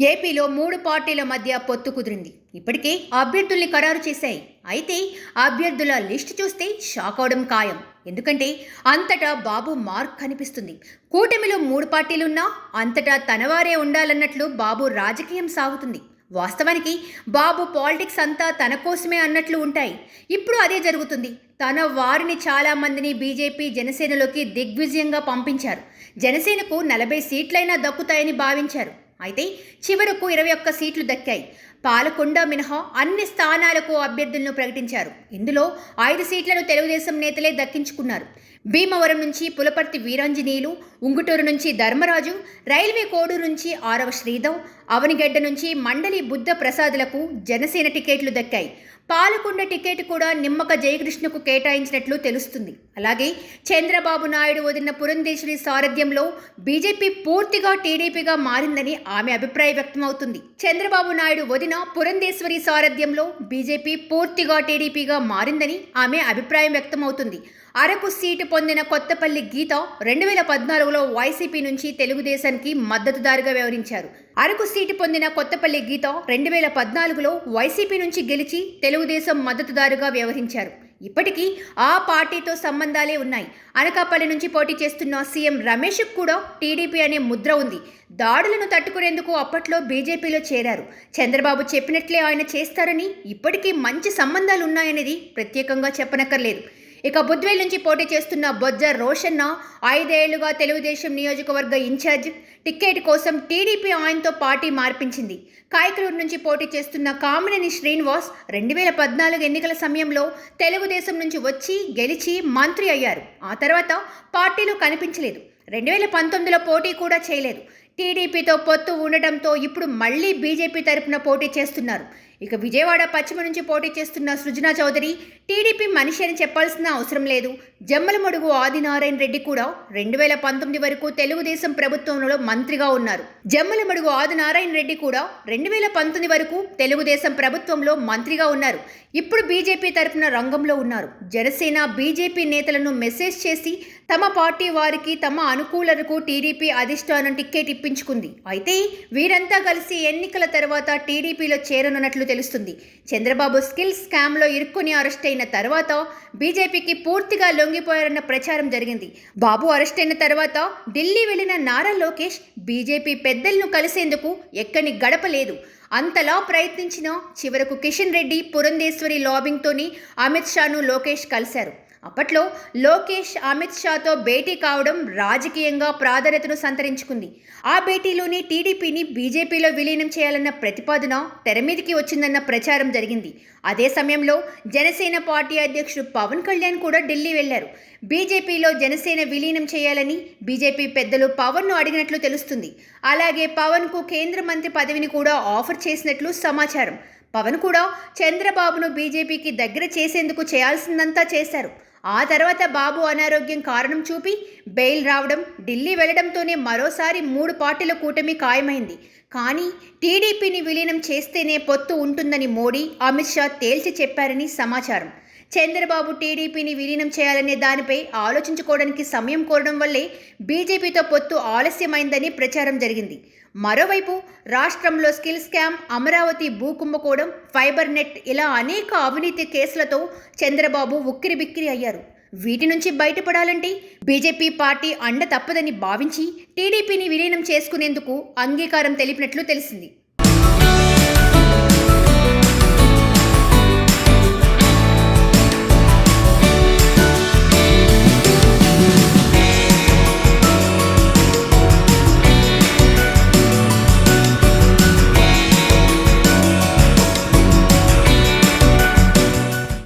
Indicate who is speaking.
Speaker 1: ఏపీలో 3 పార్టీల మధ్య పొత్తు కుదిరింది. ఇప్పటికే అభ్యర్థుల్ని ఖరారు చేశాయి. అయితే అభ్యర్థుల లిస్టు చూస్తే షాక్ అవడం ఖాయం. ఎందుకంటే అంతటా బాబు మార్క్ కనిపిస్తుంది. కూటమిలో 3 పార్టీలున్నా అంతటా తనవారే ఉండాలన్నట్లు బాబు రాజకీయం సాగుతుంది. వాస్తవానికి బాబు పాలిటిక్స్ అంతా తన కోసమే అన్నట్లు ఉంటాయి. ఇప్పుడు అదే జరుగుతుంది. తన వారిని చాలా మందిని బీజేపీ జనసేనలోకి దిగ్విజయంగా పంపించారు. జనసేనకు 40 సీట్లైనా దక్కుతాయని భావించారు. అయితే చివరకు 21 సీట్లు దక్కాయి. పాలకొండ మినహా అన్ని స్థానాలకు అభ్యర్థులను ప్రకటించారు. ఇందులో 5 సీట్లను తెలుగుదేశం నేతలే దక్కించుకున్నారు. భీమవరం నుంచి పులపర్తి వీరాంజనేయులు, ఉంగుటూరు నుంచి ధర్మరాజు, రైల్వే కోడూరు నుంచి ఆరవ శ్రీధవ్, అవనిగడ్డ నుంచి మండలి బుద్ధ ప్రసాదులకు జనసేన టికెట్లు దక్కాయి. పాలకొండ టికెట్ కూడా నిమ్మక జయకృష్ణకు కేటాయించినట్లు తెలుస్తుంది. అలాగే చంద్రబాబు నాయుడు వదిలిన పురంధేశ్వరి సారథ్యంలో బీజేపీ పూర్తిగా టీడీపీగా మారిందని ఆమె అభిప్రాయం వ్యక్తమవుతుంది. చంద్రబాబు నాయుడు వదిన పురంధేశ్వరి సారథ్యంలో బీజేపీ పూర్తిగా టీడీపీగా మారిందని ఆమె అభిప్రాయం వ్యక్తమవుతుంది. అరకు సీటు పొందిన కొత్తపల్లి గీత 2014లో వైసీపీ నుంచి తెలుగుదేశానికి మద్దతుదారుగా వ్యవహరించారు. అరకు సీటు పొందిన కొత్తపల్లి గీత 2014లో వైసీపీ నుంచి గెలిచి తెలుగుదేశం మద్దతుదారుగా వ్యవహరించారు. ఇప్పటికీ ఆ పార్టీతో సంబంధాలే ఉన్నాయి. అనకాపల్లి నుంచి పోటీ చేస్తున్న సీఎం రమేష్కు కూడా టీడీపీ అనే ముద్ర ఉంది. దాడులను తట్టుకునేందుకు అప్పట్లో బీజేపీలో చేరారు. చంద్రబాబు చెప్పినట్లే ఆయన చేస్తారని, ఇప్పటికీ మంచి సంబంధాలు ఉన్నాయనేది ప్రత్యేకంగా చెప్పనక్కర్లేదు. ఇక బుద్వేల్ నుంచి పోటీ చేస్తున్న బొజ్జ రోషన్న 5 ఏళ్లుగా తెలుగుదేశం నియోజకవర్గ ఇన్ఛార్జ్. టికెట్ కోసం టీడీపీ ఆయనతో పార్టీ మార్పించింది. కాయకలూరు నుంచి పోటీ చేస్తున్న కామినేని శ్రీనివాస్ 2014 ఎన్నికల సమయంలో తెలుగుదేశం నుంచి వచ్చి గెలిచి మంత్రి అయ్యారు. ఆ తర్వాత పార్టీలో కనిపించలేదు. 2019లో పోటీ కూడా చేయలేదు. టీడీపీతో పొత్తు ఉండటంతో ఇప్పుడు మళ్లీ బీజేపీ తరపున పోటీ చేస్తున్నారు. ఇక విజయవాడ పశ్చిమ నుంచి పోటీ చేస్తున్న సృజనా చౌదరి టీడీపీ మనిషి అని చెప్పాల్సిన అవసరం లేదు. జమ్మలమడుగు ఆదినారాయణ రెడ్డి కూడా 2019 వరకు తెలుగుదేశం ప్రభుత్వంలో మంత్రిగా ఉన్నారు. జమ్మలమడుగు ఆదినారాయణ రెడ్డి కూడా 2019 వరకు తెలుగుదేశం ప్రభుత్వంలో మంత్రిగా ఉన్నారు. ఇప్పుడు బీజేపీ తరపున రంగంలో ఉన్నారు. జనసేన బీజేపీ నేతలను మెసేజ్ చేసి తమ పార్టీ వారికి తమ అనుకూలకు టీడీపీ అధిష్టానం టికెట్ ఇప్పించుకుంది. అయితే వీరంతా కలిసి ఎన్నికల తర్వాత టీడీపీలో చేరనున్నట్లు తెలుస్తుంది. చంద్రబాబు స్కిల్ స్కామ్లో ఇరుక్కుని అరెస్ట్ అయిన తర్వాత బీజేపీకి పూర్తిగా లొంగిపోయారన్న ప్రచారం జరిగింది. బాబు అరెస్ట్ అయిన తర్వాత ఢిల్లీ వెళ్లిన నారా లోకేష్ బీజేపీ పెద్దలను కలిసేందుకు ఎక్కని గడప లేదు. అంతలా ప్రయత్నించినా చివరకు కిషన్ రెడ్డి పురంధేశ్వరి లాబింగ్తోని అమిత్ షాను లోకేష్ కలిశారు. అప్పట్లో లోకేష్ అమిత్ షాతో భేటీ కావడం రాజకీయంగా ప్రాధాన్యతను సంతరించుకుంది. ఆ భేటీలోనే టీడీపీని బీజేపీలో విలీనం చేయాలన్న ప్రతిపాదన తెరమీదికి వచ్చిందన్న ప్రచారం జరిగింది. అదే సమయంలో జనసేన పార్టీ అధ్యక్షుడు పవన్ కళ్యాణ్ కూడా ఢిల్లీ వెళ్లారు. బీజేపీలో జనసేన విలీనం చేయాలని బీజేపీ పెద్దలు పవన్ను అడిగినట్లు తెలుస్తుంది. అలాగే పవన్కు కేంద్ర మంత్రి పదవిని కూడా ఆఫర్ చేసినట్లు సమాచారం. పవన్ కూడా చంద్రబాబును బీజేపీకి దగ్గర చేసేందుకు చేయాల్సిందంతా చేశారు. ఆ తర్వాత బాబు అనారోగ్యం కారణం చూపి బెయిల్ రావడం, ఢిల్లీ వెళ్లడంతోనే మరోసారి 3 పార్టీల కూటమి ఖాయమైంది. కానీ టీడీపీని విలీనం చేస్తేనే పొత్తు ఉంటుందని మోడీ, అమిత్ షా తేల్చి చెప్పారని సమాచారం. చంద్రబాబు టీడీపీని విలీనం చేయాలనే దానిపై ఆలోచించుకోవడానికి సమయం కోరడం వల్లే బీజేపీతో పొత్తు ఆలస్యమైందని ప్రచారం జరిగింది. మరోవైపు రాష్ట్రంలో స్కిల్ స్కామ్, అమరావతి భూ కుంభకోణం, ఫైబర్ నెట్ ఇలా అనేక అవినీతి కేసులతో చంద్రబాబు ఉక్కిరిబిక్కిరి అయ్యారు. వీటి నుంచి బయటపడాలంటే బీజేపీ పార్టీ అండ తప్పదని భావించి టీడీపీని విలీనం చేసుకునేందుకు అంగీకారం తెలిపినట్లు తెలిసింది.